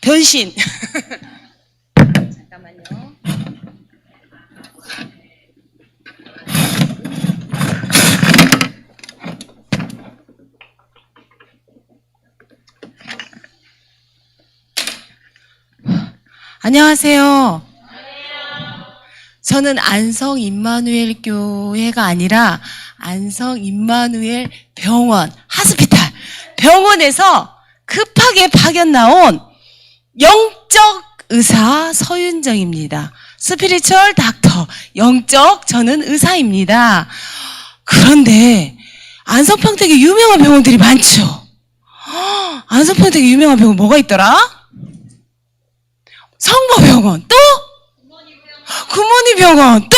변신. 잠깐만요. 안녕하세요. 저는 안성 임마누엘 교회가 아니라 안성 임마누엘 병원, 하스피탈, 병원에서 급하게 파견 나온 영적 의사 서윤정입니다. 스피리추얼 닥터, 영적 저는 의사입니다. 그런데 안성평택에 유명한 병원들이 많죠. 안성평택에 유명한 병원 뭐가 있더라? 성모병원, 또? 굿모닝 병원, 또?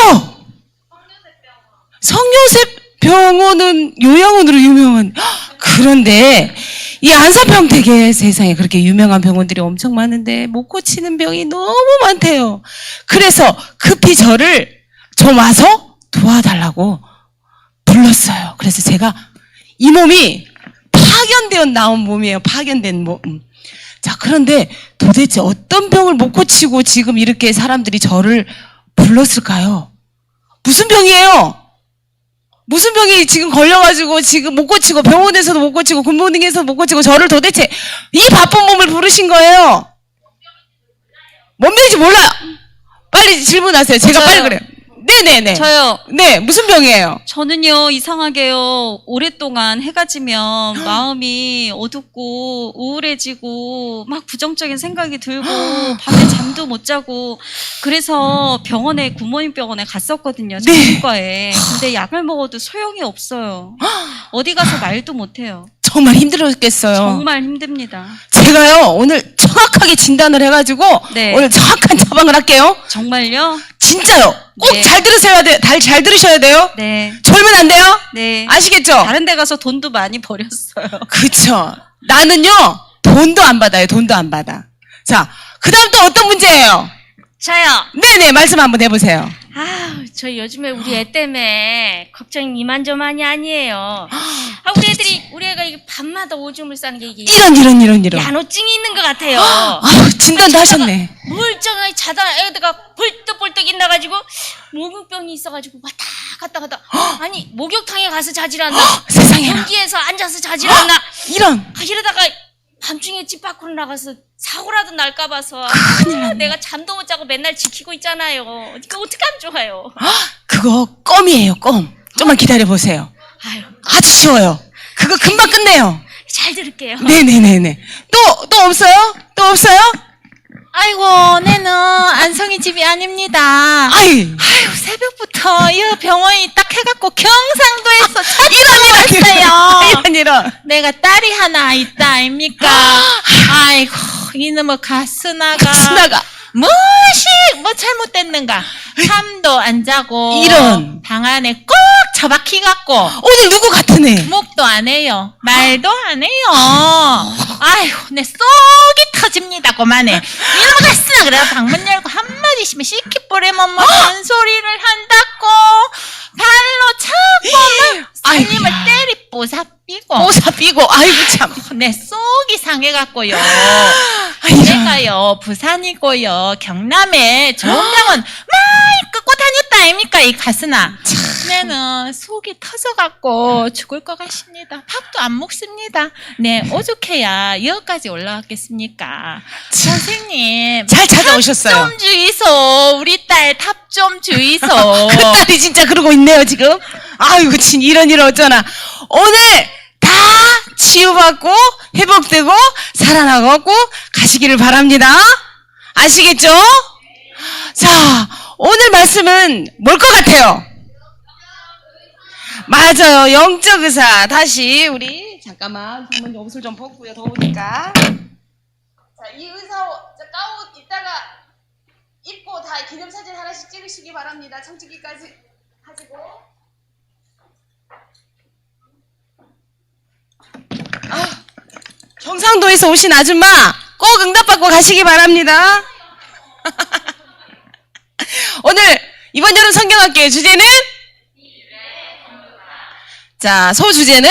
성요셉 병원은 요양원으로 유명한. 그런데 이 안성평택에 세상에 그렇게 유명한 병원들이 엄청 많은데 못 고치는 병이 너무 많대요. 그래서 급히 저를 좀 와서 도와달라고 불렀어요. 그래서 제가 이 몸이 파견되어 나온 몸이에요. 파견된 몸. 자, 그런데 도대체 어떤 병을 못 고치고 지금 이렇게 사람들이 저를 불렀을까요? 무슨 병이에요? 무슨 병이 지금 걸려가지고 지금 못 고치고 병원에서도 못 고치고 굿모닝에서도 못 고치고 저를 도대체 이 바쁜 몸을 부르신 거예요? 뭔 병인지 몰라요. 빨리 질문하세요. 제가 빨리 그래요. 네네네. 저요. 네, 무슨 병이에요? 저는요, 이상하게요, 오랫동안 해가 지면 마음이 어둡고 우울해지고 막 부정적인 생각이 들고 밤에 잠도 못 자고 그래서 병원에, 굿모닝 병원에 갔었거든요. 정신과에. 근데 약을 먹어도 소용이 없어요. 어디 가서 말도 못 해요. 정말 힘들었겠어요. 정말 힘듭니다. 제가요, 오늘 정확하게 진단을 해가지고 네. 오늘 정확한 처방을 할게요. 정말요? 진짜요. 꼭 네. 잘 들으셔야 돼요. 잘 들으셔야 돼요. 네. 졸면 안 돼요. 네. 아시겠죠? 다른 데 가서 돈도 많이 버렸어요. 그쵸. 나는요, 돈도 안 받아요. 돈도 안 받아. 자, 그 다음 또 어떤 문제예요? 저요. 네네, 말씀 한번 해보세요. 저 요즘에 우리 애 때문에 걱정이 이만저만이 아니에요. 우리 애가 이게 밤마다 오줌을 싸는 게 이게 이런. 야노증이 있는 것 같아요. 진단도 하셨네. 멀쩡하게 자다 애가 벌떡벌떡 일어나가지고 목욕병이 있어가지고 왔다 갔다 아니 목욕탕에 가서 자질 않나? 세상에. 변기에서 앉아서 자질 않나? 이러다가 밤중에 집 밖으로 나가서 사고라도 날까 봐서 내가 잠도 못 자고 맨날 지키고 있잖아요. 이거 어떡하면 좋아요? 그거 껌이에요, 껌. 좀만 기다려보세요. 아유, 아주 쉬워요. 그거 금방 끝내요. 잘 들을게요. 네네네네. 또 없어요? 또 없어요? 아이고, 내는 안성이 집이 아닙니다. 아유, 새벽부터 이 병원이 딱 해갖고 경상도에서 찾아왔어요. 이런. 내가 딸이 하나 있다 아닙니까? 아이고, 이놈의 가스나가 무엇이 뭐 잘못됐는가? 잠도 안 자고 이런. 방 안에 꼭 처박혀갖고 오늘 누구 같은 애? 목도 안 해요. 말도 안 해요. 아이고, 내 속이 터집니다, 그만해. 이놈의 가스나 그래 방문 열고 한마디 씩면 시키뿌리면 뭐 잔소리를 한다고 발로 차고 막 살림을 때리 뽀사삐고 아이고, 참. 내 속이 상해갖고요. 아이고. 내가요 부산이고요 경남에 좋은 병원 많이 끌고 다녔다 아닙니까 이 가스나. 내는 속이 터져갖고 죽을 것 같습니다. 밥도 안 먹습니다. 네, 오죽해야 여기까지 올라왔겠습니까? 선생님 잘 찾아오셨어요. 탑 좀 주이소. 우리 딸 탑 좀 주이소. 그 딸이 진짜 그러고 있네요, 지금. 아이고, 진 이런 어쩌나. 오늘 다 치유받고 회복되고 살아나고 가시기를 바랍니다. 아시겠죠? 자, 오늘 말씀은 뭘 것 같아요? 맞아요. 영적 의사. 다시 우리 잠깐만 한번 옷을 좀 벗고요. 더우니까. 자, 이 의사 가운 이따가 입고 다 기념사진 하나씩 찍으시기 바랍니다. 청지기까지 하시고. 경상도에서 오신 아줌마 꼭 응답받고 가시기 바랍니다. 오늘 이번 여름 성경학교의 주제는 자, 소주제는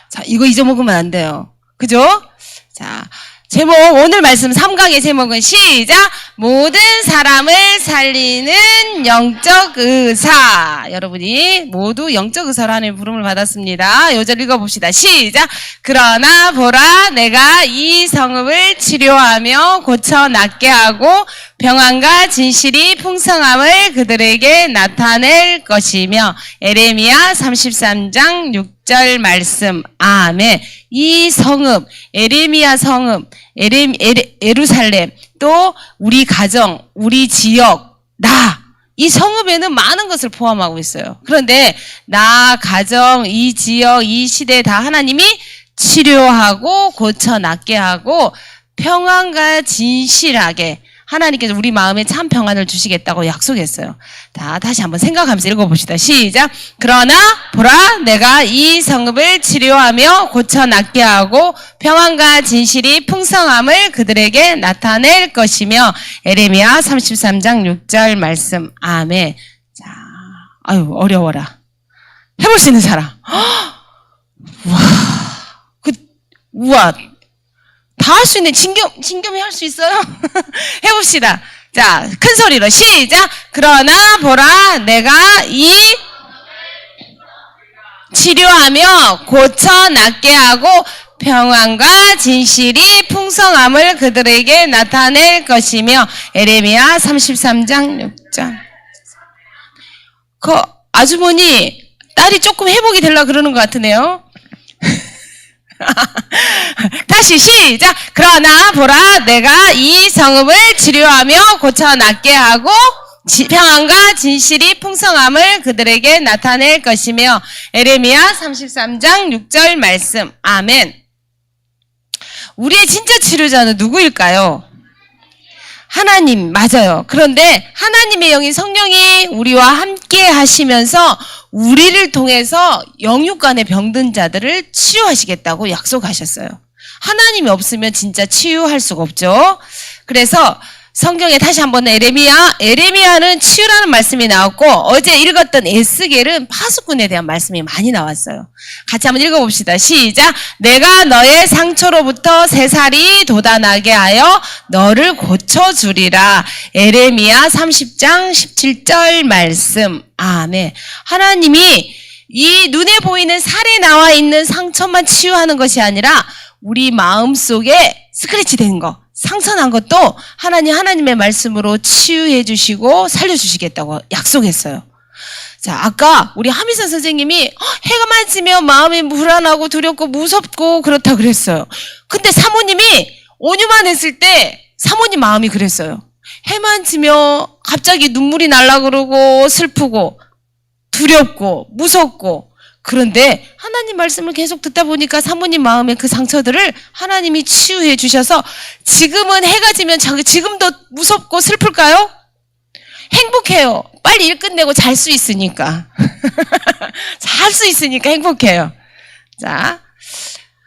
자, 이거 잊어먹으면 안 돼요. 그죠? 자, 제목, 오늘 말씀 3강의 제목은 시작! 모든 사람을 살리는 영적 의사. 여러분이 모두 영적 의사로 하나님의 부름을 받았습니다. 요절 읽어봅시다. 시작! 그러나 보라, 내가 이 성읍을 치료하며 고쳐 낫게 하고 평안과 진실이 풍성함을 그들에게 나타낼 것이며. 에레미야 33장 6절 말씀. 아멘. 이 성읍, 에레미야 성읍, 예루살렘, 또 우리 가정, 우리 지역, 이 성읍에는 많은 것을 포함하고 있어요. 그런데 나, 가정, 이 지역, 이 시대 다 하나님이 치료하고 고쳐 낫게 하고 평안과 진실하게 하나님께서 우리 마음에 참 평안을 주시겠다고 약속했어요. 다시 한번 생각하면서 읽어봅시다. 시작! 그러나 보라, 내가 이 성읍을 치료하며 고쳐 낫게 하고 평안과 진실이 풍성함을 그들에게 나타낼 것이며. 에레미야 33장 6절 말씀. 아멘. 자, 아유 어려워라. 해볼 수 있는 사람. 우와. 다 할 수 있는 진겸이 할 수 있어요? 해봅시다. 자, 큰 소리로 시작! 그러나 보라, 내가 이 치료하며 고쳐 낫게 하고 평안과 진실이 풍성함을 그들에게 나타낼 것이며. 에레미야 33장 6절. 아주머니, 딸이 조금 회복이 되려고 그러는 것 같으네요. 다시 시작! 그러나 보라, 내가 이 성읍을 치료하며 고쳐 낫게 하고 평안과 진실이 풍성함을 그들에게 나타낼 것이며. 에레미야 33장 6절 말씀. 아멘. 우리의 진짜 치료자는 누구일까요? 하나님, 맞아요. 그런데 하나님의 영인 성령이 우리와 함께 하시면서 우리를 통해서 영육간의 병든 자들을 치유하시겠다고 약속하셨어요. 하나님이 없으면 진짜 치유할 수가 없죠. 그래서 성경에 다시 한번 에레미야는 치유라는 말씀이 나왔고, 어제 읽었던 에스겔은 파수꾼에 대한 말씀이 많이 나왔어요. 같이 한번 읽어봅시다. 시작! 내가 너의 상처로부터 새살이 돋아나게 하여 너를 고쳐주리라. 에레미야 30장 17절 말씀. 아멘. 하나님이 이 눈에 보이는 살에 나와 있는 상처만 치유하는 것이 아니라 우리 마음속에 스크래치 된 거, 상처난 것도 하나님의 말씀으로 치유해 주시고 살려주시겠다고 약속했어요. 자, 아까 우리 하미선 선생님이 해가 맞으면 마음이 불안하고 두렵고 무섭고 그렇다 그랬어요. 근데 사모님이 온유만 했을 때 사모님 마음이 그랬어요. 해만 지면 갑자기 눈물이 날라 그러고 슬프고 두렵고 무섭고. 그런데 하나님 말씀을 계속 듣다 보니까 사모님 마음의 그 상처들을 하나님이 치유해 주셔서 지금은 해가 지면 지금도 무섭고 슬플까요? 행복해요. 빨리 일 끝내고 잘 수 있으니까. 잘 수 있으니까 행복해요. 자,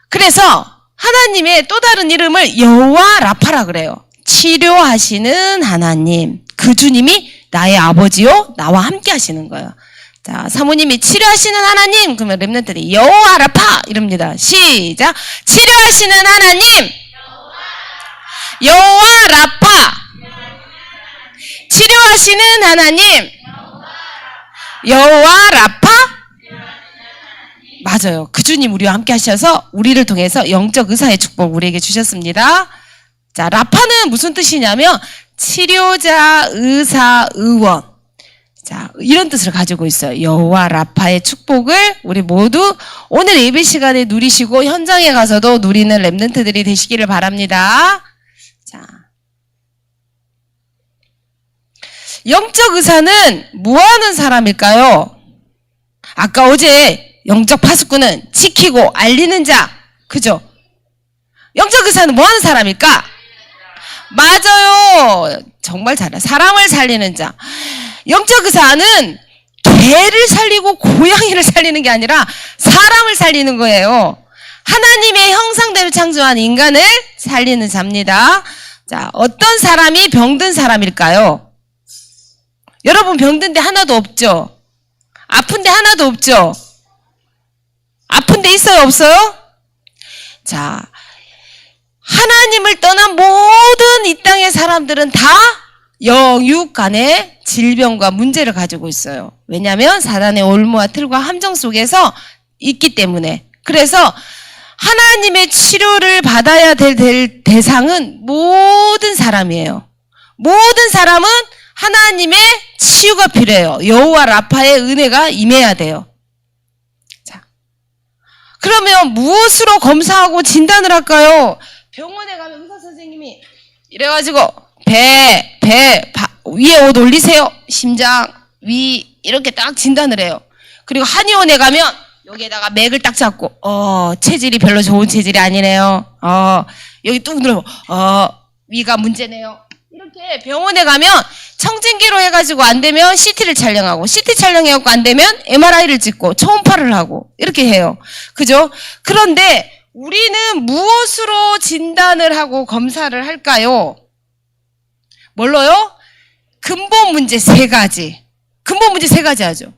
그래서 하나님의 또 다른 이름을 여호와 라파라 그래요. 치료하시는 하나님. 그 주님이 나의 아버지요, 나와 함께 하시는 거예요. 자, 사모님이 치료하시는 하나님, 그러면 렘넌트들이 여호와 라파 이럽니다. 시작! 치료하시는 하나님, 여호와 라파. 치료하시는 하나님, 여호와 라파. 맞아요. 그 주님 우리와 함께 하셔서 우리를 통해서 영적 의사의 축복 우리에게 주셨습니다. 자, 라파는 무슨 뜻이냐면 치료자, 의사, 의원. 자, 이런 뜻을 가지고 있어요. 여호와 라파의 축복을 우리 모두 오늘 예배 시간에 누리시고 현장에 가서도 누리는 렘넌트들이 되시기를 바랍니다. 자, 영적 의사는 뭐하는 사람일까요? 아까 어제 영적 파수꾼은 지키고 알리는 자, 그죠? 영적 의사는 뭐하는 사람일까? 맞아요. 정말 잘해. 사람을 살리는 자. 영적 의사는 개를 살리고 고양이를 살리는 게 아니라 사람을 살리는 거예요. 하나님의 형상대로 창조한 인간을 살리는 자입니다. 자, 어떤 사람이 병든 사람일까요? 여러분 병든데 하나도 없죠? 아픈데 하나도 없죠? 아픈데 있어요, 없어요? 자, 하나님을 떠난 모든 이 땅의 사람들은 다 영육 간의 질병과 문제를 가지고 있어요. 왜냐하면 사단의 올무와 틀과 함정 속에서 있기 때문에. 그래서 하나님의 치료를 받아야 될 대상은 모든 사람이에요. 모든 사람은 하나님의 치유가 필요해요. 여호와 라파의 은혜가 임해야 돼요. 자, 그러면 무엇으로 검사하고 진단을 할까요? 병원에 가면 의사 선생님이 이래가지고 위에 옷 올리세요. 심장, 위 이렇게 딱 진단을 해요. 그리고 한의원에 가면 여기에다가 맥을 딱 잡고 체질이 별로 좋은 체질이 아니네요. 여기 뚝 눌러 위가 문제네요. 이렇게 병원에 가면 청진기로 해가지고 안 되면 CT를 촬영하고 CT 촬영해갖고 안 되면 MRI를 찍고 초음파를 하고 이렇게 해요. 그죠? 그런데 우리는 무엇으로 진단을 하고 검사를 할까요? 뭘로요? 근본 문제 3가지. 근본 문제 3가지 하죠.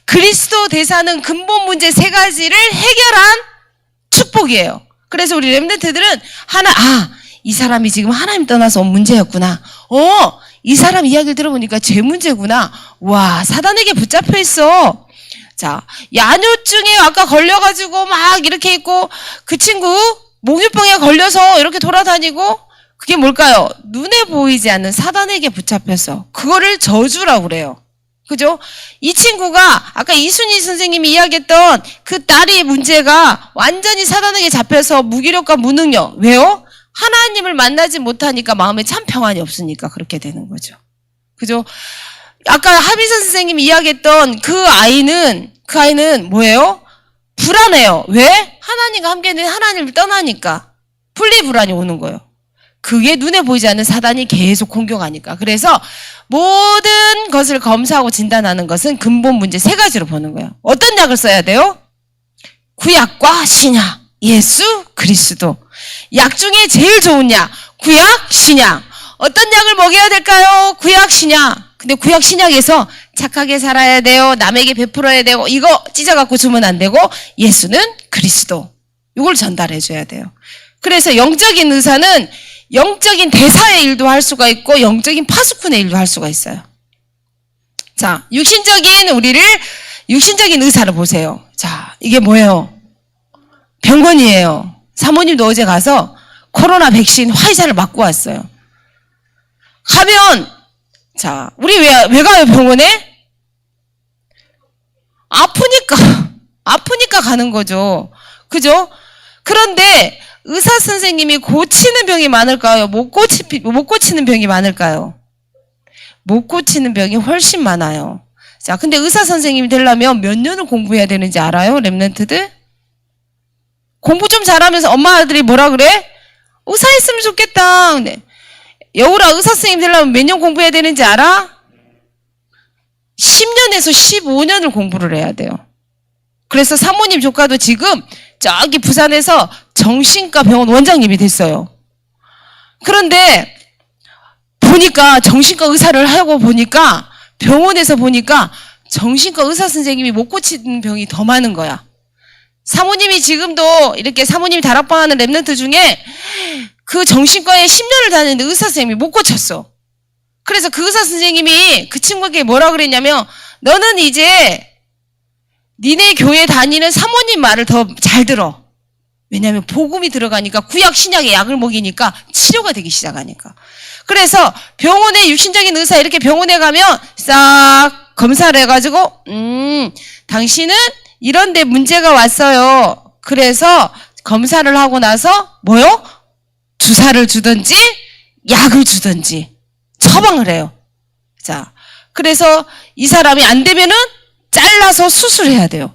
그리스도 대사는 근본 문제 3가지를 해결한 축복이에요. 그래서 우리 렘넌트들은 이 사람이 지금 하나님 떠나서 온 문제였구나. 이 사람 이야기를 들어보니까 죄 문제구나. 와, 사단에게 붙잡혀 있어. 자, 야뇨증에 아까 걸려가지고 막 이렇게 있고, 그 친구 몽유병에 걸려서 이렇게 돌아다니고, 그게 뭘까요? 눈에 보이지 않는 사단에게 붙잡혀서 그거를 저주라고 그래요. 그죠? 이 친구가 아까 이순희 선생님이 이야기했던 그 딸의 문제가 완전히 사단에게 잡혀서 무기력과 무능력. 왜요? 하나님을 만나지 못하니까 마음에 참 평안이 없으니까 그렇게 되는 거죠. 그죠? 아까 하비선 선생님이 이야기했던 그 아이는 뭐예요? 불안해요. 왜? 하나님과 함께는 하나님을 떠나니까 분리불안이 오는 거예요. 그게 눈에 보이지 않는 사단이 계속 공격하니까. 그래서 모든 것을 검사하고 진단하는 것은 근본 문제 3가지로 보는 거예요. 어떤 약을 써야 돼요? 구약과 신약, 예수, 그리스도. 약 중에 제일 좋은 약, 구약, 신약. 어떤 약을 먹여야 될까요? 구약, 신약. 근데 구약, 신약에서 착하게 살아야 돼요. 남에게 베풀어야 되고 이거 찢어갖고 주면 안 되고 예수는 그리스도. 이걸 전달해 줘야 돼요. 그래서 영적인 의사는 영적인 대사의 일도 할 수가 있고 영적인 파수꾼의 일도 할 수가 있어요. 자, 육신적인 의사를 보세요. 자, 이게 뭐예요? 병원이에요. 사모님도 어제 가서 코로나 백신 화이자를 맞고 왔어요. 가면 자, 우리 왜 가요 병원에? 아프니까 가는 거죠. 그죠? 그런데 의사 선생님이 고치는 병이 많을까요? 못 고치는 병이 많을까요? 못 고치는 병이 훨씬 많아요. 자, 근데 의사 선생님이 되려면 몇 년을 공부해야 되는지 알아요? 렘넌트들? 공부 좀 잘하면서 엄마 아들이 뭐라 그래? 의사 했으면 좋겠다. 근데 여우라 의사 선생님 되려면 몇 년 공부해야 되는지 알아? 10년에서 15년을 공부를 해야 돼요. 그래서 사모님 조카도 지금 저기 부산에서 정신과 병원 원장님이 됐어요. 그런데 보니까 정신과 의사를 하고 보니까 병원에서 보니까 정신과 의사 선생님이 못 고치는 병이 더 많은 거야. 사모님이 지금도 이렇게 사모님이 다락방하는 랩런트 중에 그 정신과에 10년을 다녔는데 의사 선생님이 못 고쳤어. 그래서 그 의사 선생님이 그 친구에게 뭐라 그랬냐면 너는 이제 니네 교회 다니는 사모님 말을 더 잘 들어. 왜냐하면 복음이 들어가니까 구약 신약의 약을 먹이니까 치료가 되기 시작하니까. 그래서 병원에 육신적인 의사 이렇게 병원에 가면 싹 검사를 해가지고 당신은 이런 데 문제가 왔어요. 그래서 검사를 하고 나서 뭐요? 주사를 주든지 약을 주든지 처방을 해요. 자, 그래서 이 사람이 안 되면은 잘라서 수술해야 돼요.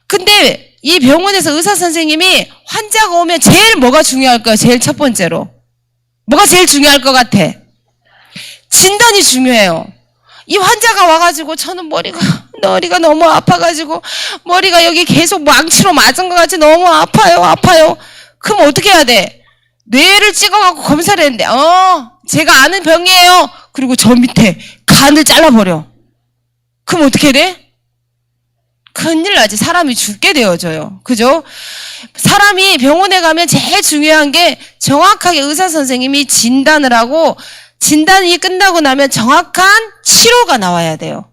근데 이 병원에서 의사 선생님이 환자가 오면 제일 뭐가 중요할까요? 제일 첫 번째로. 뭐가 제일 중요할 것 같아? 진단이 중요해요. 이 환자가 와가지고 저는 머리가 너무 아파가지고 머리가 여기 계속 망치로 맞은 것 같이 너무 아파요. 그럼 어떻게 해야 돼? 뇌를 찍어갖고 검사를 했는데 제가 아는 병이에요. 그리고 저 밑에 간을 잘라버려. 그럼 어떻게 돼? 큰일 나지. 사람이 죽게 되어져요. 그죠? 사람이 병원에 가면 제일 중요한 게 정확하게 의사 선생님이 진단을 하고 진단이 끝나고 나면 정확한 치료가 나와야 돼요.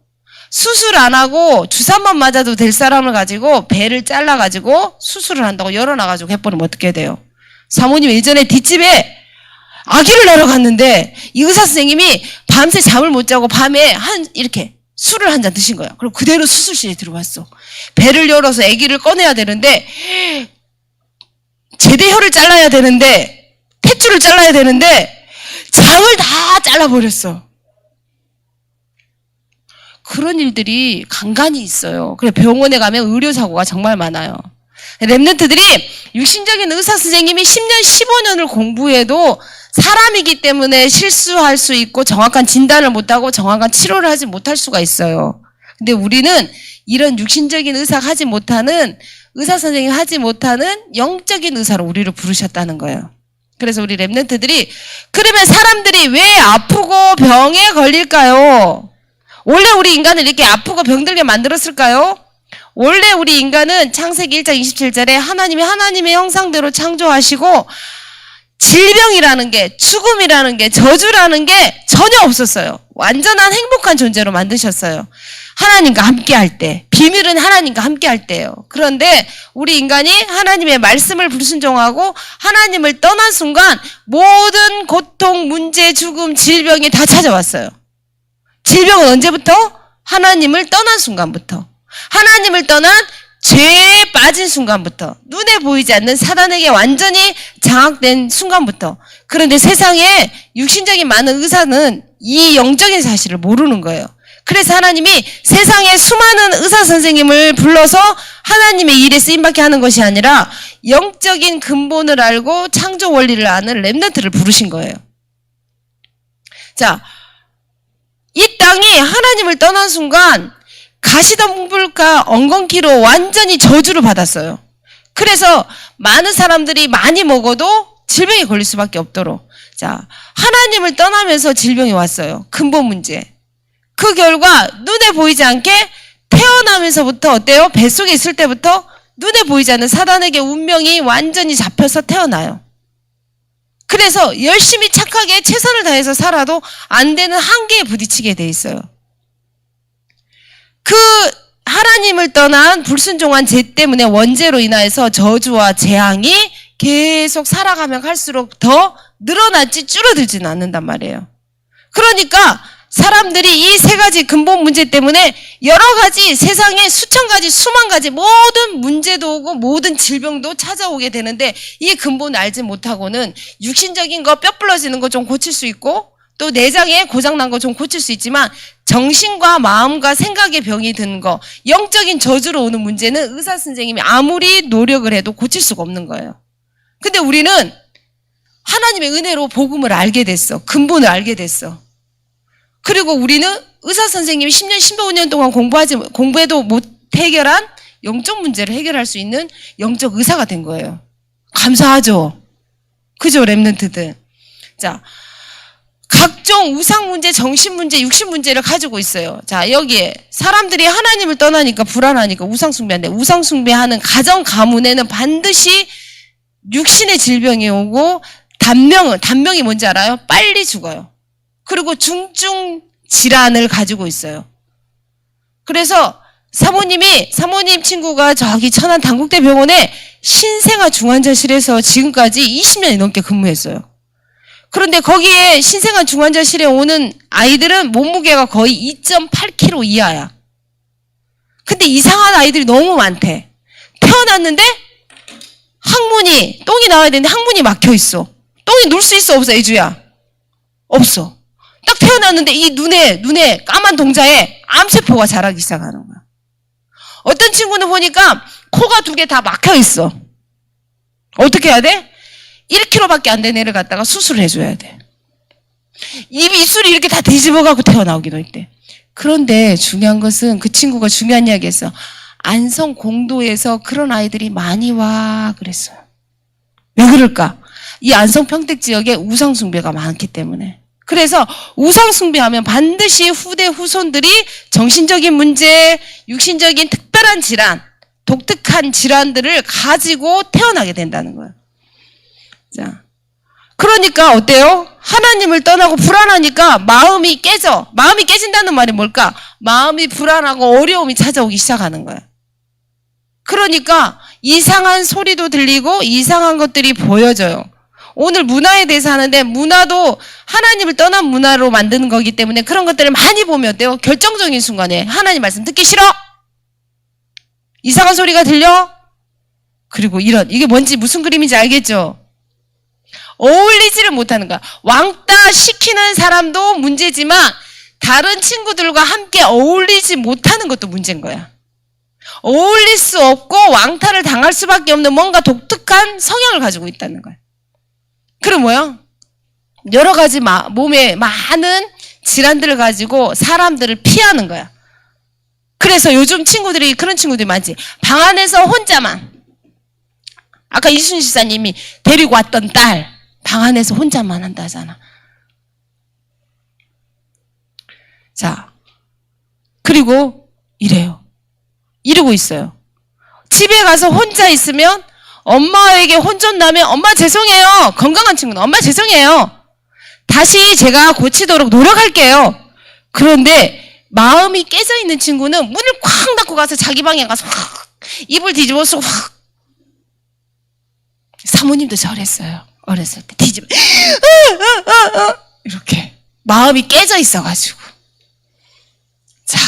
수술 안 하고 주사만 맞아도 될 사람을 가지고 배를 잘라가지고 수술을 한다고 열어놔가지고 해버리면 어떻게 돼요? 사모님 예전에 뒷집에 아기를 낳으러 갔는데 이 의사 선생님이 밤새 잠을 못 자고 밤에 이렇게 술을 한 잔 드신 거야. 그리고 그대로 수술실에 들어왔어. 배를 열어서 아기를 꺼내야 되는데 제대혈을 잘라야 되는데 탯줄을 잘라야 되는데 장을 다 잘라버렸어. 그런 일들이 간간히 있어요. 그래 병원에 가면 의료사고가 정말 많아요. 랩런트들이 육신적인 의사 선생님이 10년, 15년을 공부해도 사람이기 때문에 실수할 수 있고 정확한 진단을 못하고 정확한 치료를 하지 못할 수가 있어요. 근데 우리는 이런 육신적인 의사가 하지 못하는 의사 선생님이 하지 못하는 영적인 의사로 우리를 부르셨다는 거예요. 그래서 우리 랩런트들이 그러면 사람들이 왜 아프고 병에 걸릴까요? 원래 우리 인간을 이렇게 아프고 병들게 만들었을까요? 원래 우리 인간은 창세기 1장 27절에 하나님이 하나님의 형상대로 창조하시고 질병이라는 게, 죽음이라는 게, 저주라는 게 전혀 없었어요. 완전한 행복한 존재로 만드셨어요. 하나님과 함께 할 때. 비밀은 하나님과 함께 할 때예요. 그런데 우리 인간이 하나님의 말씀을 불순종하고 하나님을 떠난 순간 모든 고통, 문제, 죽음, 질병이 다 찾아왔어요. 질병은 언제부터? 하나님을 떠난 순간부터. 하나님을 떠난 죄에 빠진 순간부터. 눈에 보이지 않는 사단에게 완전히 장악된 순간부터. 그런데 세상에 육신적인 많은 의사는 이 영적인 사실을 모르는 거예요. 그래서 하나님이 세상에 수많은 의사 선생님을 불러서 하나님의 일에 쓰임받게 하는 것이 아니라 영적인 근본을 알고 창조 원리를 아는 렘넌트를 부르신 거예요. 자, 이 땅이 하나님을 떠난 순간 가시덤불과 엉겅퀴로 완전히 저주를 받았어요. 그래서 많은 사람들이 많이 먹어도 질병에 걸릴 수밖에 없도록. 자, 하나님을 떠나면서 질병이 왔어요. 근본 문제. 그 결과 눈에 보이지 않게 태어나면서부터 어때요? 뱃속에 있을 때부터 눈에 보이지 않는 사단에게 운명이 완전히 잡혀서 태어나요. 그래서 열심히 착하게 최선을 다해서 살아도 안 되는 한계에 부딪히게 돼 있어요. 그 하나님을 떠난 불순종한 죄 때문에 원죄로 인하여서 저주와 재앙이 계속 살아가면 갈수록 더 늘어났지 줄어들지는 않는단 말이에요. 그러니까 사람들이 이 세 가지 근본 문제 때문에 여러 가지 세상에 수천 가지 수만 가지 모든 문제도 오고 모든 질병도 찾아오게 되는데 이 근본을 알지 못하고는 육신적인 거 뼈 부러지는 거 좀 고칠 수 있고 또 내장에 고장난 거 좀 고칠 수 있지만 정신과 마음과 생각의 병이 드는 거 영적인 저주로 오는 문제는 의사 선생님이 아무리 노력을 해도 고칠 수가 없는 거예요. 근데 우리는 하나님의 은혜로 복음을 알게 됐어. 근본을 알게 됐어. 그리고 우리는 의사 선생님이 10년, 15년 동안 공부해도 못 해결한 영적 문제를 해결할 수 있는 영적 의사가 된 거예요. 감사하죠? 그죠, 랩런트들? 자, 각종 우상 문제, 정신 문제, 육신 문제를 가지고 있어요. 자, 여기에 사람들이 하나님을 떠나니까 불안하니까 우상 숭배하는데 우상 숭배하는 가정 가문에는 반드시 육신의 질병이 오고 단명이 뭔지 알아요? 빨리 죽어요. 그리고 중증 질환을 가지고 있어요. 그래서 사모님 친구가 저기 천안 단국대 병원에 신생아 중환자실에서 지금까지 20년이 넘게 근무했어요. 그런데 거기에 신생아 중환자실에 오는 아이들은 몸무게가 거의 2.8kg 이하야. 근데 이상한 아이들이 너무 많대. 태어났는데 똥이 나와야 되는데 항문이 막혀 있어. 똥이 눌 수 있어 없어 애주야? 없어. 딱 태어났는데 이 눈에 까만 동자에 암세포가 자라기 시작하는 거야. 어떤 친구는 보니까 코가 2개 다 막혀 있어. 어떻게 해야 돼? 1kg밖에 안 된 애를 갖다가 수술을 해줘야 돼. 입술이 이렇게 다 뒤집어가고 태어나오기도 했대. 그런데 중요한 것은 그 친구가 중요한 이야기 했어. 안성 공도에서 그런 아이들이 많이 와 그랬어요. 왜 그럴까? 이 안성 평택 지역에 우상 숭배가 많기 때문에. 그래서 우상 숭배하면 반드시 후대 후손들이 정신적인 문제, 육신적인 특별한 특별한 질환, 독특한 질환들을 가지고 태어나게 된다는 거예요. 자, 그러니까 어때요? 하나님을 떠나고 불안하니까 마음이 깨져. 마음이 깨진다는 말이 뭘까? 마음이 불안하고 어려움이 찾아오기 시작하는 거예요. 그러니까 이상한 소리도 들리고 이상한 것들이 보여져요. 오늘 문화에 대해서 하는데 문화도 하나님을 떠난 문화로 만드는 거기 때문에 그런 것들을 많이 보면 어때요? 결정적인 순간에 하나님 말씀 듣기 싫어? 이상한 소리가 들려? 그리고 이게 뭔지 무슨 그림인지 알겠죠? 어울리지를 못하는 거야. 왕따 시키는 사람도 문제지만 다른 친구들과 함께 어울리지 못하는 것도 문제인 거야. 어울릴 수 없고 왕따를 당할 수밖에 없는 뭔가 독특한 성향을 가지고 있다는 거야. 그럼 뭐야? 여러 가지 몸에 많은 질환들을 가지고 사람들을 피하는 거야. 그래서 요즘 친구들이 그런 친구들이 많지. 방 안에서 혼자만. 아까 이순 지사님이 데리고 왔던 딸 방 안에서 혼자만 한다 하잖아. 자, 그리고 이래요. 이러고 있어요. 집에 가서 혼자 있으면 엄마에게 혼전나면 엄마 죄송해요. 건강한 친구는 엄마 죄송해요. 다시 제가 고치도록 노력할게요. 그런데 마음이 깨져 있는 친구는 문을 쾅 닫고 가서 자기 방에 가서 확 이불 뒤집어서 확. 사모님도 저랬어요. 어렸을 때 뒤집어 이렇게 마음이 깨져 있어가지고. 자,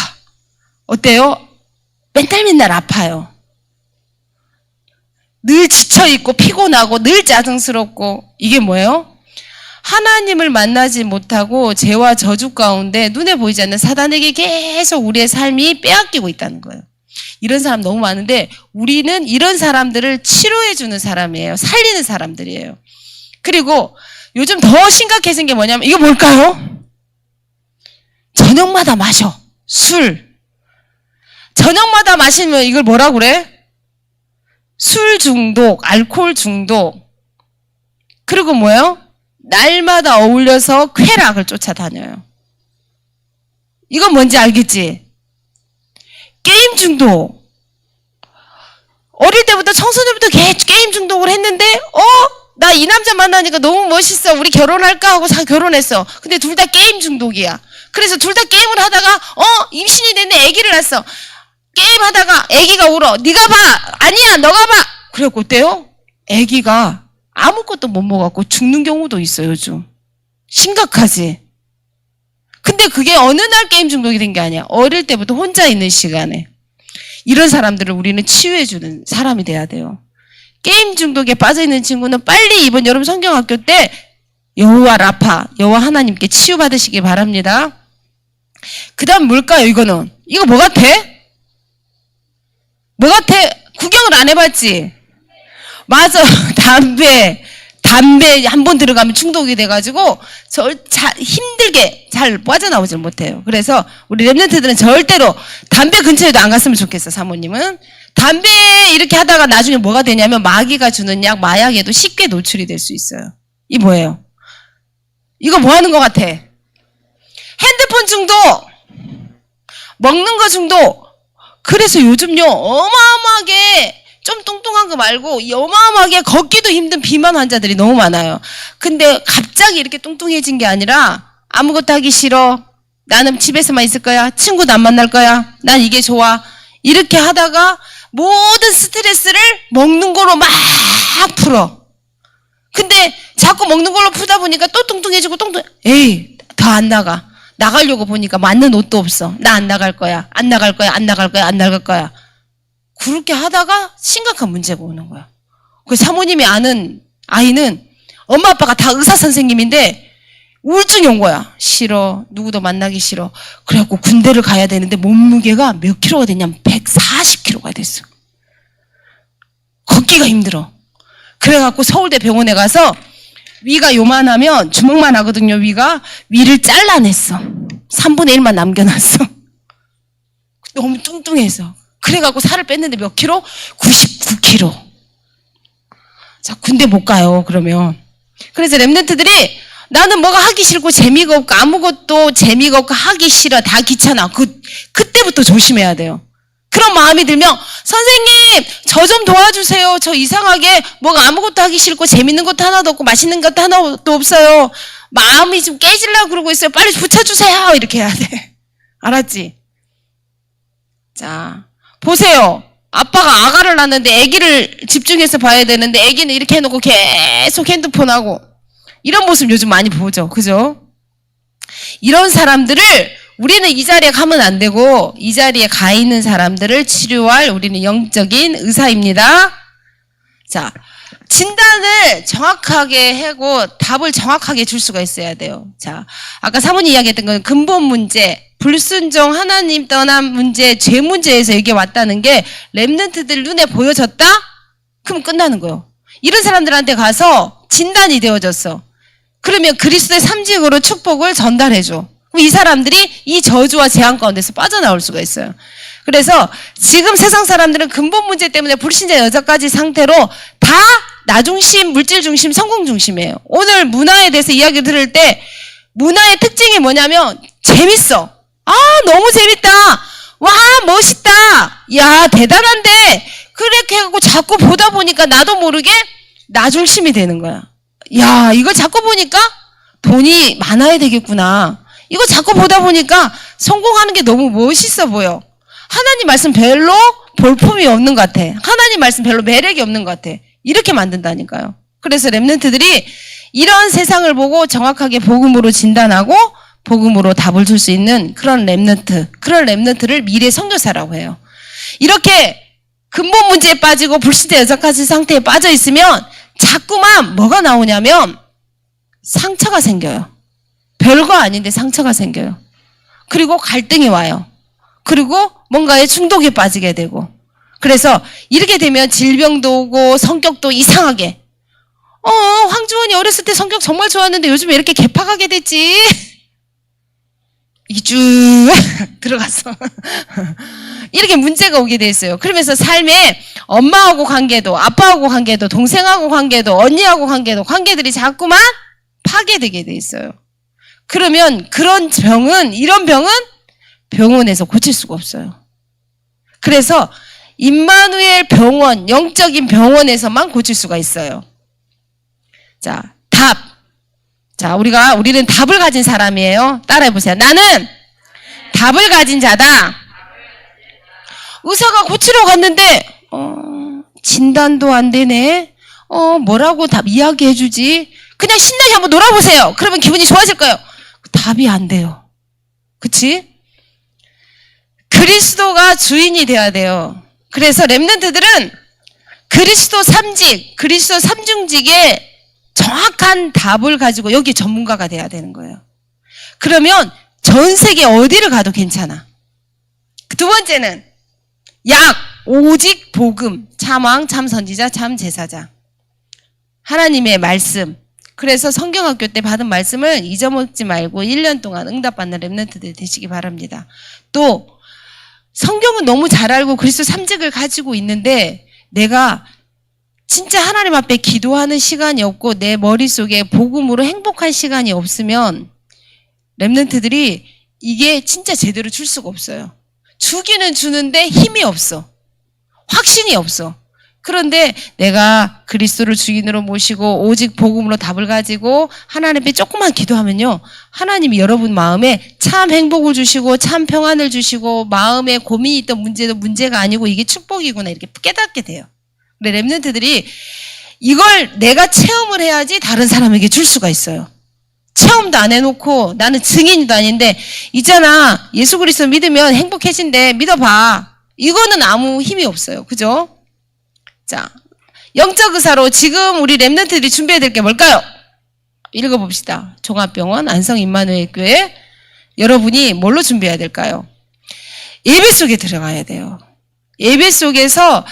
어때요? 맨날 아파요. 늘 지쳐있고 피곤하고 늘 짜증스럽고. 이게 뭐예요? 하나님을 만나지 못하고 죄와 저주 가운데 눈에 보이지 않는 사단에게 계속 우리의 삶이 빼앗기고 있다는 거예요. 이런 사람 너무 많은데 우리는 이런 사람들을 치료해주는 사람이에요. 살리는 사람들이에요. 그리고 요즘 더 심각해진 게 뭐냐면 이거 뭘까요? 저녁마다 마셔. 술. 저녁마다 마시면 이걸 뭐라고 그래? 술 중독, 알코올 중독. 그리고 뭐예요? 날마다 어울려서 쾌락을 쫓아다녀요. 이건 뭔지 알겠지? 게임 중독. 어릴 때부터 청소년부터 게임 중독을 했는데 나 이 남자 만나니까 너무 멋있어. 우리 결혼할까 하고 결혼했어. 근데 둘 다 게임 중독이야. 그래서 둘 다 게임을 하다가 임신이 됐네. 아기를 낳았어. 게임하다가 아기가 울어. 네가 봐. 아니야 너가 봐. 그래갖고 어때요? 아기가 아무것도 못 먹었고 죽는 경우도 있어요. 요즘. 심각하지? 근데 그게 어느 날 게임 중독이 된 게 아니야. 어릴 때부터 혼자 있는 시간에. 이런 사람들을 우리는 치유해주는 사람이 돼야 돼요. 게임 중독에 빠져있는 친구는 빨리 이번 여름 성경학교 때 여호와 라파, 여호와 하나님께 치유받으시기 바랍니다. 그 다음 뭘까요? 이거는. 이거 뭐 같아? 뭐 같아? 구경을 안 해봤지? 맞아. 담배 한 번 들어가면 중독이 돼가지고 힘들게 잘 빠져나오질 못해요. 그래서 우리 랩런트들은 절대로 담배 근처에도 안 갔으면 좋겠어. 사모님은. 담배 이렇게 하다가 나중에 뭐가 되냐면 마귀가 주는 약, 마약에도 쉽게 노출이 될 수 있어요. 이 뭐예요? 이거 뭐 하는 것 같아? 핸드폰 중독! 먹는 거 중독! 그래서 요즘요, 어마어마하게 좀 뚱뚱한 거 말고 어마어마하게 걷기도 힘든 비만 환자들이 너무 많아요. 근데 갑자기 이렇게 뚱뚱해진 게 아니라 아무것도 하기 싫어. 나는 집에서만 있을 거야. 친구도 안 만날 거야. 난 이게 좋아. 이렇게 하다가 모든 스트레스를 먹는 걸로 막 풀어. 근데 자꾸 먹는 걸로 풀다 보니까 또 뚱뚱해지고 에이, 더 안 나가. 나가려고 보니까 맞는 옷도 없어. 나 안 나갈 거야. 안 나갈 거야. 안 나갈 거야. 안 나갈 거야. 그렇게 하다가 심각한 문제가 오는 거야. 그 사모님이 아는 아이는 엄마 아빠가 다 의사 선생님인데 우울증이 온 거야. 싫어. 누구도 만나기 싫어. 그래갖고 군대를 가야 되는데 몸무게가 몇 킬로가 됐냐면 140킬로가 됐어. 걷기가 힘들어. 그래갖고 서울대 병원에 가서 위가 요만하면 주먹만 하거든요. 위를 잘라냈어. 3분의 1만 남겨놨어. 너무 뚱뚱해서. 그래갖고 살을 뺐는데 몇 킬로? 99킬로. 자, 군대 못 가요. 그러면. 그래서 랩런트들이 나는 뭐가 하기 싫고 재미가 없고 아무것도 재미가 없고 하기 싫어. 다 귀찮아. 그때부터 조심해야 돼요. 그런 마음이 들면 선생님 저 좀 도와주세요. 저 이상하게 뭐가 아무것도 하기 싫고 재밌는 것도 하나도 없고 맛있는 것도 하나도 없어요. 마음이 좀 깨지려고 그러고 있어요. 빨리 붙여주세요. 이렇게 해야 돼. 알았지? 자, 보세요. 아빠가 아가를 낳는데 아기를 집중해서 봐야 되는데 아기는 이렇게 해놓고 계속 핸드폰하고 이런 모습 요즘 많이 보죠. 그죠? 이런 사람들을 우리는 이 자리에 가면 안 되고 이 자리에 가 있는 사람들을 치료할 우리는 영적인 의사입니다. 자, 진단을 정확하게 하고 답을 정확하게 줄 수가 있어야 돼요. 자, 아까 사모님 이야기했던 건 근본 문제, 불순종, 하나님 떠난 문제, 죄 문제에서 이게 왔다는 게 렘넌트들 눈에 보여졌다? 그럼 끝나는 거예요. 이런 사람들한테 가서 진단이 되어졌어. 그러면 그리스도의 삼직으로 축복을 전달해줘. 그럼 이 사람들이 이 저주와 재앙 가운데서 빠져나올 수가 있어요. 그래서 지금 세상 사람들은 근본 문제 때문에 불신자 여자까지 상태로 다 나중심, 물질중심, 성공중심이에요. 오늘 문화에 대해서 이야기 들을 때 문화의 특징이 뭐냐면 재밌어. 아, 너무 재밌다. 와, 멋있다. 야, 대단한데. 그렇게 하고 자꾸 보다 보니까 나도 모르게 나중심이 되는 거야. 야, 이거 자꾸 보니까 돈이 많아야 되겠구나. 이거 자꾸 보다 보니까 성공하는 게 너무 멋있어 보여. 하나님 말씀 별로 볼품이 없는 것 같아. 하나님 말씀 별로 매력이 없는 것 같아. 이렇게 만든다니까요. 그래서 렘넌트들이 이런 세상을 보고 정확하게 복음으로 진단하고 복음으로 답을 줄 수 있는 그런 렘넌트를 미래 선교사라고 해요. 이렇게 근본 문제에 빠지고 불신자 여자까지 상태에 빠져 있으면 자꾸만 뭐가 나오냐면 상처가 생겨요. 별거 아닌데 상처가 생겨요. 그리고 갈등이 와요. 그리고 뭔가에 중독에 빠지게 되고. 그래서 이렇게 되면 질병도 오고 성격도 이상하게. 황주원이 어렸을 때 성격 정말 좋았는데 요즘에 이렇게 개팍하게 됐지. 이게 쭉 들어갔어. 이렇게 문제가 오게 돼 있어요. 그러면서 삶에 엄마하고 관계도, 아빠하고 관계도, 동생하고 관계도, 언니하고 관계도, 관계들이 자꾸만 파괴되게 돼 있어요. 그러면 이런 병은 병원에서 고칠 수가 없어요. 그래서 임마누엘 병원, 영적인 병원에서만 고칠 수가 있어요. 자, 답. 자, 우리는 답을 가진 사람이에요. 따라해보세요. 나는 답을 가진 자다. 의사가 고치러 갔는데, 진단도 안 되네. 뭐라고 답 이야기해주지? 그냥 신나게 한번 놀아보세요. 그러면 기분이 좋아질 거예요. 답이 안 돼요. 그치? 그리스도가 주인이 돼야 돼요. 그래서 렘넌트들은 그리스도 삼중직의 정확한 답을 가지고 여기 전문가가 돼야 되는 거예요. 그러면 전 세계 어디를 가도 괜찮아. 두 번째는 오직 복음, 참왕, 참선지자, 참제사장. 하나님의 말씀. 그래서 성경학교 때 받은 말씀을 잊어먹지 말고 1년 동안 응답받는 렘넌트들 되시기 바랍니다. 또 성경은 너무 잘 알고 그리스도 삼직을 가지고 있는데 내가 진짜 하나님 앞에 기도하는 시간이 없고 내 머릿속에 복음으로 행복한 시간이 없으면 렘넌트들이 이게 진짜 제대로 줄 수가 없어요. 주기는 주는데 힘이 없어. 확신이 없어. 그런데 내가 그리스도를 주인으로 모시고 오직 복음으로 답을 가지고 하나님 앞에 조금만 기도하면요. 하나님이 여러분 마음에 참 행복을 주시고 참 평안을 주시고 마음에 고민이 있던 문제도 문제가 아니고 이게 축복이구나 이렇게 깨닫게 돼요. 근데 렘넌트들이 이걸 내가 체험을 해야지 다른 사람에게 줄 수가 있어요. 체험도 안 해놓고 나는 증인도 아닌데 있잖아 예수 그리스도 믿으면 행복해진대 믿어봐. 이거는 아무 힘이 없어요. 그죠? 자, 영적 의사로 지금 우리 렘넌트들이 준비해야 될 게 뭘까요? 읽어봅시다. 종합병원 안성 임마누엘 교회 여러분이 뭘로 준비해야 될까요? 예배 속에 들어가야 돼요. 예배 속에서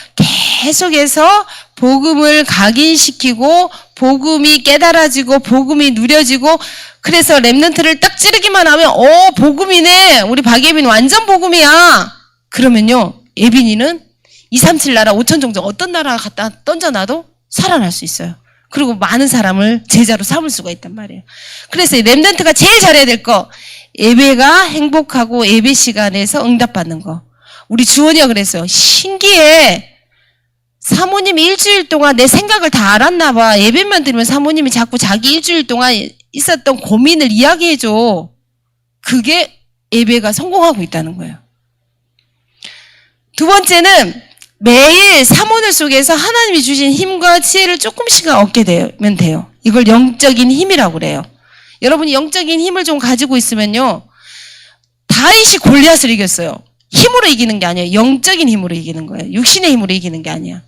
계속해서 복음을 각인시키고 복음이 깨달아지고 복음이 누려지고 그래서 렘넌트를 딱 찌르기만 하면 복음이네. 우리 박예빈 완전 복음이야. 그러면요. 예빈이는 237 나라 5천 종족 어떤 나라 갖다 던져놔도 살아날 수 있어요. 그리고 많은 사람을 제자로 삼을 수가 있단 말이에요. 그래서 렘넌트가 제일 잘해야 될 거 예배가 행복하고 예배 시간에서 응답받는 거. 우리 주원이가 그랬어요. 신기해. 사모님이 일주일 동안 내 생각을 다 알았나 봐. 예배만 드리면 사모님이 자꾸 자기 일주일 동안 있었던 고민을 이야기해줘. 그게 예배가 성공하고 있다는 거예요. 두 번째는 매일 사모늘 속에서 하나님이 주신 힘과 지혜를 조금씩 얻게 되면 돼요. 이걸 영적인 힘이라고 그래요. 여러분이 영적인 힘을 좀 가지고 있으면요. 다윗이 골리앗을 이겼어요. 힘으로 이기는 게 아니에요. 영적인 힘으로 이기는 거예요. 육신의 힘으로 이기는 게 아니야.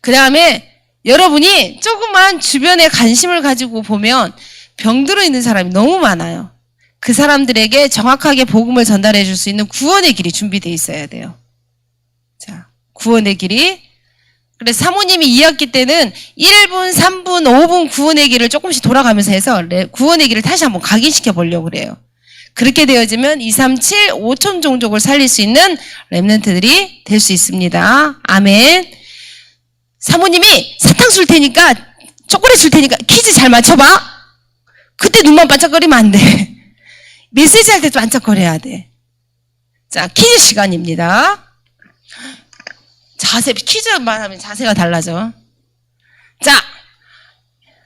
그 다음에 여러분이 조금만 주변에 관심을 가지고 보면 병들어 있는 사람이 너무 많아요. 그 사람들에게 정확하게 복음을 전달해 줄 수 있는 구원의 길이 준비되어 있어야 돼요. 자, 구원의 길이. 그래서 사모님이 2학기 때는 1분, 3분, 5분 구원의 길을 조금씩 돌아가면서 해서 구원의 길을 다시 한번 각인시켜 보려고 그래요. 그렇게 되어지면 2, 3, 7, 5천 종족을 살릴 수 있는 렘넌트들이 될 수 있습니다. 아멘. 사모님이 사탕 줄 테니까, 초콜릿 줄 테니까 퀴즈 잘 맞춰봐. 그때 눈만 반짝거리면 안 돼. 메시지 할 때도 반짝거려야 돼. 자, 퀴즈 시간입니다. 자세, 퀴즈만 하면 자세가 달라져. 자,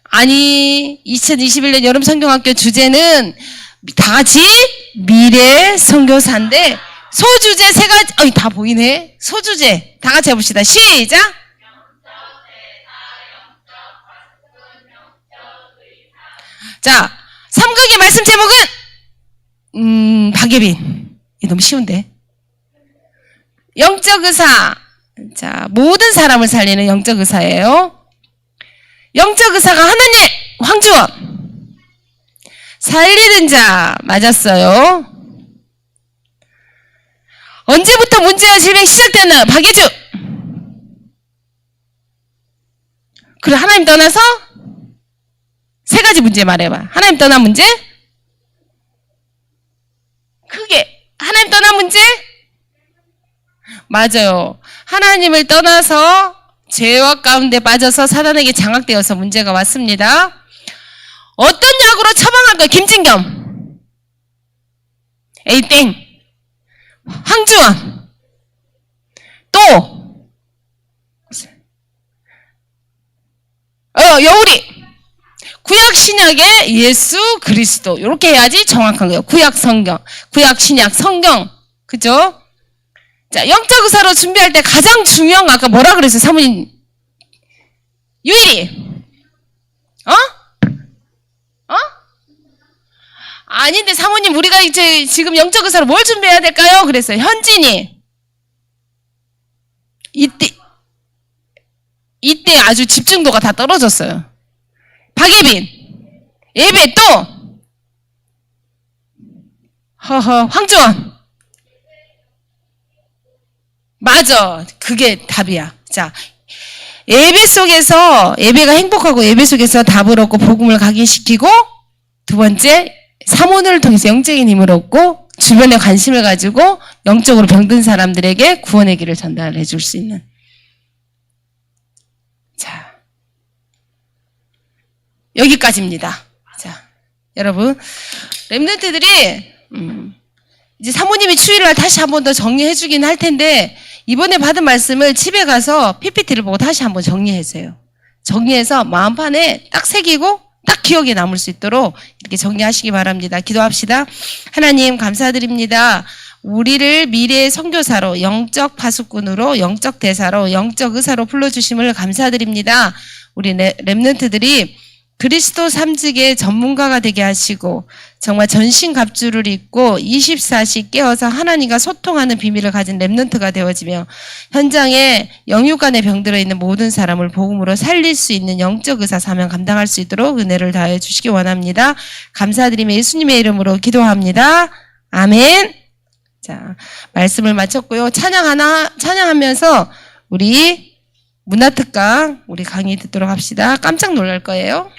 아니, 2021년 여름 성경학교 주제는 다 같이 미래 선교사인데, 소주제 3가지, 다 보이네. 소주제. 다 같이 해봅시다. 시작! 자, 3극의 말씀 제목은, 박예빈. 이게 너무 쉬운데. 영적 의사. 자, 모든 사람을 살리는 영적 의사예요. 영적 의사가 하나님! 황주원. 살리는 자. 맞았어요. 언제부터 문제와 질병이 시작되나? 박예주. 그래, 하나님 떠나서? 3가지 문제 말해봐. 하나님 떠난 문제? 크게. 하나님 떠난 문제? 맞아요. 하나님을 떠나서 죄악 가운데 빠져서 사단에게 장악되어서 문제가 왔습니다. 어떤 약으로 처방할까요? 김진겸. 에이 땡. 황주원. 또. 여우리. 구약 신약의 예수 그리스도. 이렇게 해야지 정확한 거예요. 구약 성경. 구약 신약 성경. 그죠? 자, 영적 의사로 준비할 때 가장 중요한 거 아까 뭐라 그랬어요? 사모님. 유일이. 아닌데 사모님 우리가 이제 지금 영적 의사로 뭘 준비해야 될까요? 그랬어요. 현진이. 이때 아주 집중도가 다 떨어졌어요. 박예빈. 예배 또. 황주원. 맞아. 그게 답이야. 자, 예배 속에서 예배가 행복하고 예배 속에서 답을 얻고 복음을 각인시키고 두 번째 사모를 통해서 영적인 힘을 얻고 주변에 관심을 가지고 영적으로 병든 사람들에게 구원의 길을 전달해 줄 수 있는. 자, 여기까지입니다. 자, 여러분 렘넌트들이 이제 사모님이 추일날 다시 한 번 더 정리해 주긴 할 텐데 이번에 받은 말씀을 집에 가서 PPT를 보고 다시 한번 정리해 줘요. 정리해서 마음판에 딱 새기고 딱 기억에 남을 수 있도록 이렇게 정리하시기 바랍니다. 기도합시다. 하나님 감사드립니다. 우리를 미래의 선교사로, 영적 파수꾼으로, 영적 대사로, 영적 의사로 불러주심을 감사드립니다. 우리 렘넌트들이 그리스도 삼직의 전문가가 되게 하시고 정말 전신갑주를 입고 24시 깨어서 하나님과 소통하는 비밀을 가진 렘넌트가 되어지며 현장에 영육간에 병들어 있는 모든 사람을 복음으로 살릴 수 있는 영적 의사 사명 감당할 수 있도록 은혜를 다해 주시기 원합니다. 감사드리며 예수님의 이름으로 기도합니다. 아멘. 자, 말씀을 마쳤고요. 찬양하면서 우리 문화특강 우리 강의 듣도록 합시다. 깜짝 놀랄 거예요.